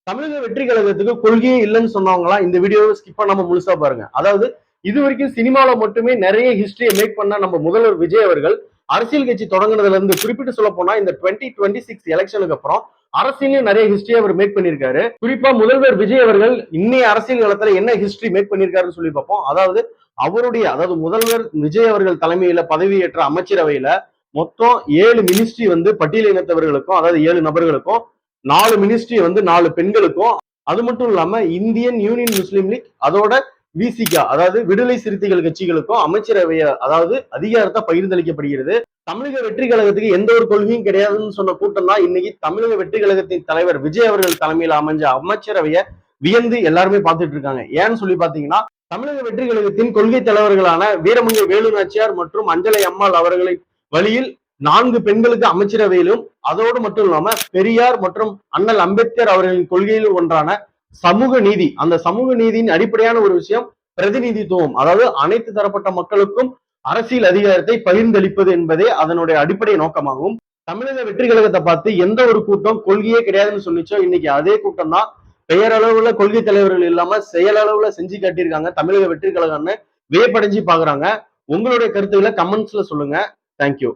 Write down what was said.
தமிழக வெற்றி கழகத்துக்கு கொள்கையே இல்லைன்னு சொன்னவங்களாம் இந்த வீடியோவை ஸ்கிப் பண்ணாம முழுசா பாருங்க. அதாவது இது வரைக்கும் சினிமாவில மட்டுமே நிறைய ஹிஸ்டரியை மேக் பண்ண நம்ம முதல்வர் விஜய் அவர்கள் அரசியல் கட்சி தொடங்குனதுல இருந்து குறிப்பிட்டு சொல்ல போனா இந்த 2026 எலெக்ஷனுக்கு அப்புறம் அரசியலையும் நிறைய ஹிஸ்டரி அவர் மேக் பண்ணிருக்காரு. குறிப்பா முதல்வர் விஜய் அவர்கள் இன்னைய அரசியல் களத்துல என்ன ஹிஸ்டரி மேக் பண்ணிருக்காருன்னு சொல்லி பார்ப்போம். அதாவது முதல்வர் விஜய் அவர்கள் தலைமையில பதவியேற்ற அமைச்சரவையில மொத்தம் 7 மினிஸ்ட்ரி பட்டியலினத்தவர்களுக்கும், அதாவது 7 நபர்களுக்கும், 4 மினிஸ்ட்ரி 4 பெண்களுக்கும், அது மட்டும் இல்லாம இந்தியன் யூனியன் முஸ்லீம் லீக் அதோட விசிகா அதாவது விடுதலை சிறுத்தைகள் கட்சிகளுக்கும் அமைச்சரவைய அதாவது அதிகாரத்தை பகிர்ந்தளிக்கப்படுகிறது. தமிழக வெற்றி கழகத்துக்கு எந்த ஒரு கொள்கையும் கிடையாதுன்னு சொன்ன கூட்டம் தான் இன்னைக்கு தமிழக வெற்றி கழகத்தின் தலைவர் விஜய் அவர்கள் தலைமையில் அமைஞ்ச அமைச்சரவைய வியந்து எல்லாருமே பார்த்துட்டு இருக்காங்க. ஏன்னு சொல்லி பாத்தீங்கன்னா, தமிழக வெற்றி கழகத்தின் கொள்கை தலைவர்களான வீரமங்கை வேலு நாச்சியார் மற்றும் அஞ்சலை அம்மாள் அவர்களை வழியில் 4 பெண்களுக்கு அமைச்சரவையிலும், அதோடு மட்டும் இல்லாம பெரியார் மற்றும் அண்ணல் அம்பேத்கர் அவர்களின் கொள்கையிலும் ஒன்றான சமூக நீதி, அந்த சமூக நீதியின் அடிப்படையான ஒரு விஷயம் பிரதிநிதித்துவம், அதாவது அனைத்து தரப்பட்ட மக்களுக்கும் அரசியல் அதிகாரத்தை பகிர்ந்தளிப்பது என்பதே அதனுடைய அடிப்படை நோக்கமாகும். தமிழக வெற்றி கழகத்தை பார்த்து எந்த ஒரு கூட்டம் கொள்கையே கிடையாதுன்னு சொல்லிச்சோ, இன்னைக்கு அதே கூட்டம் தான் பெயரளவுல கொள்கை தலைவர்கள் இல்லாம செயலளவுல செஞ்சு காட்டியிருக்காங்க தமிழக வெற்றி கழகம்னு வியப்படைஞ்சு பாக்குறாங்க. உங்களுடைய கருத்துக்களை கமெண்ட்ஸ்ல சொல்லுங்க. தேங்க்யூ.